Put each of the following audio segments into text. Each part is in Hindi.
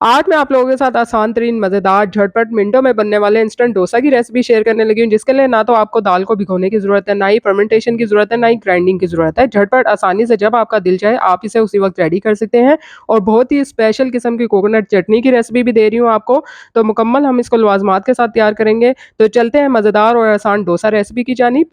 आज मैं आप लोगों के साथ आसान तरीन मज़ेदार झटपट मिनटों में बनने वाले इंस्टेंट डोसा की रेसिपी शेयर करने लगी हूँ, जिसके लिए ना तो आपको दाल को भिगोने की ज़रूरत है, ना ही फर्मेंटेशन की ज़रूरत है, ना ही ग्राइंडिंग की ज़रूरत है। झटपट आसानी से जब आपका दिल चाहे आप इसे उसी वक्त रेडी कर सकते हैं। और बहुत ही स्पेशल किस्म की कोकोनट चटनी की रेसिपी भी दे रही हूँ आपको। तो मुकम्मल हम इसको लवाजमात के साथ तैयार करेंगे। तो चलते हैं मज़ेदार और आसान डोसा रेसिपी की जानिब।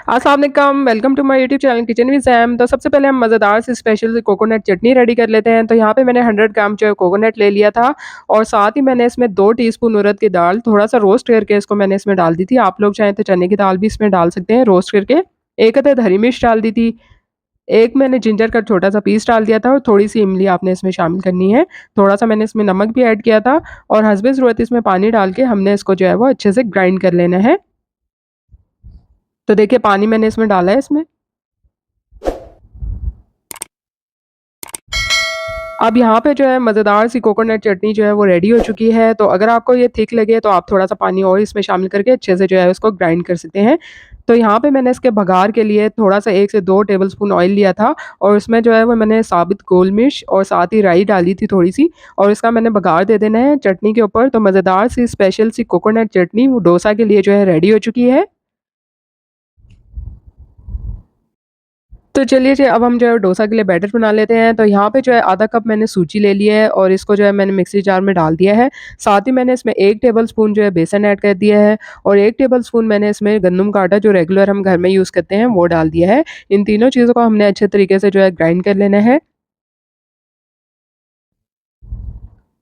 अस्सलाम वालेकुम, welcome to my YouTube channel kitchen with Sam. तो सबसे पहले हम मज़ेदार सी स्पेशल सी कोकोनट चटनी रेडी कर लेते हैं। तो यहाँ पे मैंने 100 ग्राम जो है कोकोनट ले लिया था और साथ ही मैंने इसमें 2 टीस्पून उड़द की दाल थोड़ा-सा रोस्ट करके इसको मैंने इसमें डाल दी थी। आप लोग चाहें तो चने की दाल भी इसमें डाल सकते हैं रोस्ट करके। 1 अदद हरी मिर्च डाल दी थी। एक मैंने जिंजर का छोटा-सा पीस डाल दिया था और थोड़ी-सी इमली आपने इसमें शामिल करनी है। थोड़ा-सा मैंने इसमें नमक भी ऐड किया था और हस्बे ज़रूरत इसमें पानी डाल के हमने इसको जो है वो अच्छे से ग्राइंड कर लेना है। तो देखिए पानी मैंने इसमें डाला है इसमें। अब यहाँ पे जो है मज़ेदार सी कोकोनट चटनी जो है वो रेडी हो चुकी है। तो अगर आपको ये थिक लगे तो आप थोड़ा-सा पानी और इसमें शामिल करके अच्छे से जो है उसको ग्राइंड कर सकते हैं। तो यहाँ पे मैंने इसके बघार के लिए थोड़ा-सा 1 से 2 टेबलस्पून ऑयल लिया था और उसमें जो है वो मैंने साबित गोल मिर्च और साथ ही राई डाली थी थोड़ी-सी और इसका मैंने बघार दे देना है चटनी के ऊपर। तो मज़ेदार सी स्पेशल सी कोकोनट चटनी वो डोसा के लिए जो है रेडी हो चुकी है। तो चलिए जी अब हम जो है डोसा के लिए बैटर बना लेते हैं। तो यहाँ पे जो है आधा कप मैंने सूजी ले लिया है और इसको जो है मैंने मिक्सी जार में डाल दिया है। साथ ही मैंने इसमें 1 टेबलस्पून जो है बेसन ऐड कर दिया है और 1 टेबलस्पून मैंने इसमें गंदम का आटा जो रेगुलर हम घर में यूज़ करते हैं वो डाल दिया है। इन तीनों चीज़ों को हमने अच्छे तरीके से जो है ग्राइंड कर लेना है।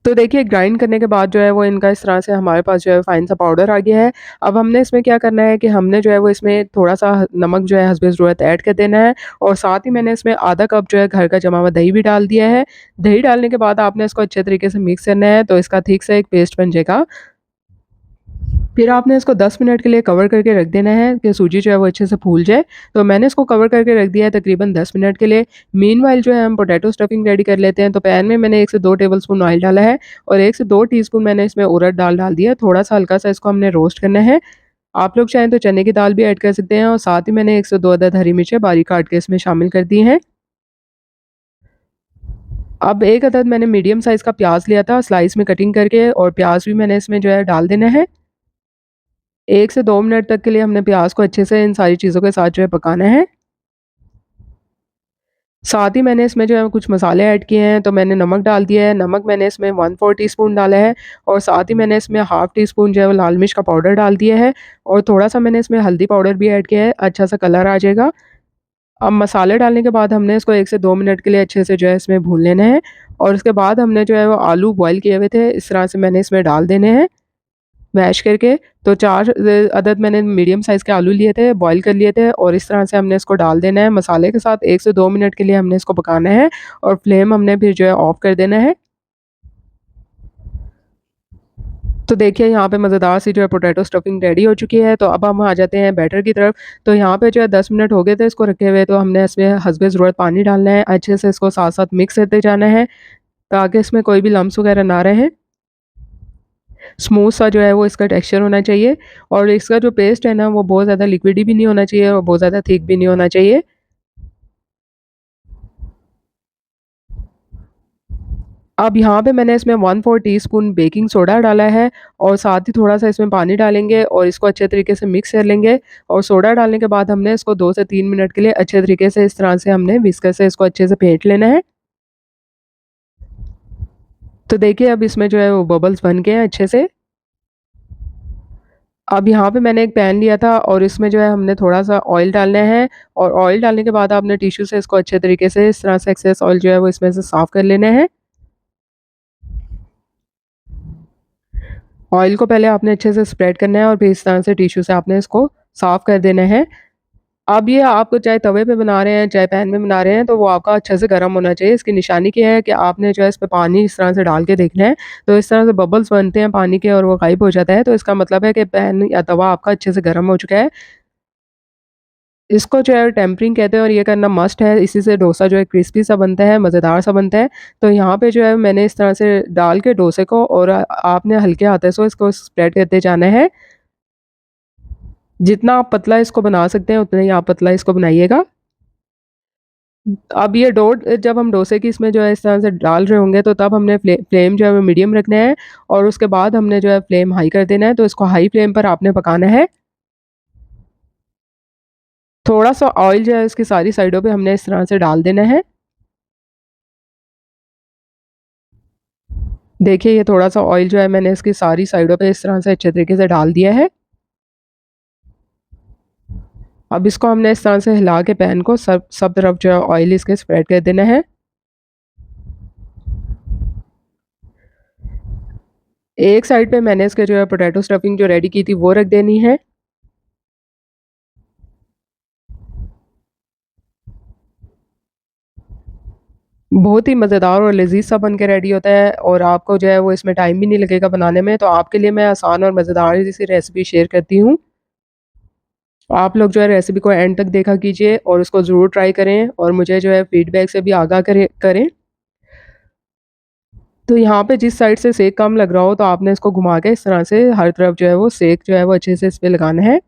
तो देखिए ग्राइंड करने के बाद जो है वो इनका इस तरह से हमारे पास जो है फाइन सा पाउडर आ गया है। अब हमने इसमें क्या करना है कि हमने जो है वो इसमें थोड़ा-सा नमक जो है हस्बे ज़रूरत ऐड कर देना है और साथ ही मैंने इसमें आधा कप जो है घर का जमा हुआ दही भी डाल दिया है। दही डालने के बाद आपने इसको अच्छे तरीके से मिक्स करना है तो इसका ठीक से एक पेस्ट बन जाएगा। फिर आपने इसको 10 मिनट के लिए कवर करके रख देना है कि सूजी जो है वो अच्छे से फूल जाए। तो मैंने इसको कवर करके रख दिया है तकरीबन 10 मिनट के लिए। मीनवाइल जो है हम पोटैटो स्टफिंग रेडी कर लेते हैं। तो पैन में मैंने 1 से 2 टेबलस्पून ऑयल डाला है और 1 से 2 टीस्पून मैंने इसमें उड़द दाल डाल दिया है। थोड़ा-सा हल्का-सा इसको हमने रोस्ट करना है। आप लोग चाहें तो चने की दाल भी ऐड कर सकते हैं और साथ ही मैंने 1 से 2 अदद हरी मिर्चें बारीक काट के इसमें शामिल कर दी हैं। अब 1 अदद मैंने मीडियम साइज़ का प्याज़ लिया था स्लाइस में कटिंग करके और प्याज़ भी मैंने इसमें जो है डाल देना है। 1 से 2 मिनट तक के लिए हमने प्याज़ को अच्छे से इन सारी चीज़ों के साथ जो है पकाना है। साथ ही मैंने इसमें जो है कुछ मसाले ऐड किए हैं, तो मैंने नमक डाल दिया है, नमक मैंने इसमें 1/4 टीस्पून डाला है और साथ ही मैंने इसमें हाफ़ टी स्पून जो है वो लाल मिर्च का पाउडर डाल दिया है और थोड़ा-सा मैंने इसमें हल्दी पाउडर भी ऐड किया है, अच्छा-सा कलर आ जाएगा। अब मसाले डालने के बाद हमने इसको 1 से 2 मिनट के लिए अच्छे से जो है इसमें भून लेना है और उसके बाद हमने जो है वो आलू बॉयल किए हुए थे, इस तरह से मैंने इसमें डाल देने हैं। मैश करके। तो 4 अदद मैंने मीडियम साइज़ के आलू लिए थे, बॉयल कर लिए थे और इस तरह से हमने इसको डाल देना है मसाले के साथ 1 से 2 मिनट के लिए हमने इसको पकाना है और फ्लेम हमने फिर जो है ऑफ कर देना है। तो देखिए यहाँ पे मज़ेदार सी जो है पोटैटो स्टफिंग रेडी हो चुकी है, तो अब हम आ जाते हैं बैटर की तरफ। तो यहाँ पे जो है 10 मिनट हो गए थे इसको रखे हुए, तो हमने इसमें हस्बे ज़रूरत पानी डालना है, अच्छे से इसको साथ-साथ मिक्स करते जाना है, ताकि इसमें कोई भी लम्प्स वगैरह ना रहें। स्मूथ सा जो है वो इसका टेक्सचर होना चाहिए और इसका जो पेस्ट है ना वो बहुत ज़्यादा लिक्विडी भी नहीं होना चाहिए और बहुत ज़्यादा थिक भी नहीं होना चाहिए। अब यहाँ पे मैंने इसमें 1/4 टीस्पून बेकिंग सोडा डाला है और साथ ही थोड़ा-सा इसमें पानी डालेंगे और इसको अच्छे तरीके से मिक्स कर लेंगे और सोडा डालने के बाद हमने इसको 2 से 3 मिनट के लिए अच्छे तरीके से इस तरह से हमने व्हिस्कर से इसको अच्छे से फेंट लेना है। तो देखिए अब इसमें जो है वो बबल्स बन गए हैं अच्छे से। अब यहाँ पे मैंने एक पैन लिया था और इसमें जो है हमने थोड़ा-सा ऑयल डालना है और ऑयल डालने के बाद आपने टिश्यू से इसको अच्छे तरीके से इस तरह से एक्सेस ऑयल जो है वो इसमें से साफ़ कर लेना है। ऑयल को पहले आपने अच्छे से स्प्रेड करना है और फिर इस तरह से टिश्यू से आपने इसको साफ़ कर देना है। अब ये आप चाहे तवे पे बना रहे हैं, चाहे पैन में बना रहे हैं, तो वो आपका अच्छे से गर्म होना चाहिए। इसकी निशानी क्या है कि आपने जो है इस पे पानी इस तरह से डाल के देखना है, तो इस तरह से बबल्स बनते हैं पानी के और वो गायब हो जाता है, तो इसका मतलब है कि पैन या तवा आपका अच्छे से गर्म हो चुका है। इसको जो है टेम्परिंग कहते हैं और ये करना मस्ट है, इसी से डोसा जो है क्रिस्पी सा बनता है, मज़ेदार सा बनता है। तो यहाँ पे जो है मैंने इस तरह से डाल के डोसे को और आपने हल्के हाथों से इसको स्प्रेड करते जाना है। जितना आप पतला इसको बना सकते हैं, उतना ही आप पतला इसको बनाइएगा। अब ये जब हम डोसे की इसमें जो है इस तरह से डाल रहे होंगे तो तब हमने फ्लेम जो है वो मीडियम रखना है और उसके बाद हमने जो है फ्लेम हाई कर देना है, तो इसको हाई फ्लेम पर आपने पकाना है। थोड़ा-सा ऑयल जो है इसकी सारी साइडों पे हमने इस तरह से डाल देना है। देखिए ये थोड़ा-सा ऑयल जो है मैंने इसकी सारी साइडों पे इस तरह से अच्छे तरीके से डाल दिया है। अब इसको हमने इस तरह से हिला के पैन को सब सब तरफ जो है ऑयल इसके स्प्रेड कर देना है। एक साइड पे मैंने इसके जो है पोटैटो स्टफिंग जो रेडी की थी वो रख देनी है। बहुत ही मज़ेदार और लज़ीज़ सा बन के रेडी होता है और आपको जो है वो इसमें टाइम भी नहीं लगेगा बनाने में, तो आपके लिए मैं आसान और मज़ेदार सी रेसिपी शेयर करती हूँ। आप लोग जो है रेसिपी को एंड तक देखा कीजिए और उसको ज़रूर ट्राई करें और मुझे जो है फीडबैक से भी आगाह करें। तो यहाँ पे जिस साइड से सेक कम लग रहा हो तो आपने इसको घुमा के इस तरह से हर तरफ जो है वो सेक जो है वो अच्छे से इस पे लगाना है।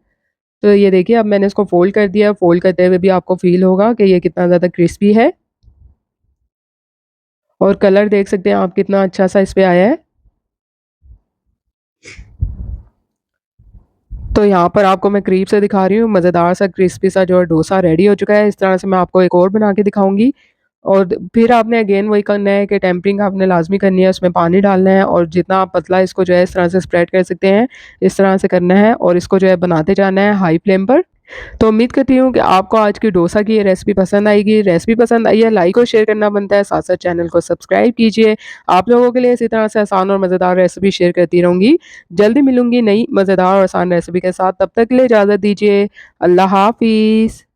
तो ये देखिए अब मैंने इसको फ़ोल्ड कर दिया, फ़ोल्ड करते हुए भी आपको फ़ील होगा कि ये कितना ज़्यादा क्रिस्पी है और कलर देख सकते हैं आप कितना अच्छा-सा इस पे आया है। तो यहाँ पर आपको मैं करीब से दिखा रही हूँ, मज़ेदार सा क्रिस्पी सा जो है डोसा रेडी हो चुका है। इस तरह से मैं आपको एक और बना के दिखाऊँगी और फिर आपने अगेन वही करना है कि टेम्परिंग आपने लाज़मी करनी है, उसमें पानी डालना है और जितना आप पतला इसको जो है इस तरह से स्प्रेड कर सकते हैं, इस तरह से करना है और इसको जो है बनाते जाना है हाई फ्लेम पर। तो उम्मीद करती हूँ कि आपको आज की डोसा की ये रेसिपी पसंद आएगी। रेसिपी पसंद आई है, लाइक और शेयर करना बनता है, साथ-साथ चैनल को सब्सक्राइब कीजिए। आप लोगों के लिए इसी तरह से आसान और मज़ेदार रेसिपी शेयर करती रहूँगी। जल्दी मिलूँगी नई मज़ेदार और आसान रेसिपी के साथ, तब तक के लिए इजाज़त दीजिए। अल्लाह हाफ़िज़।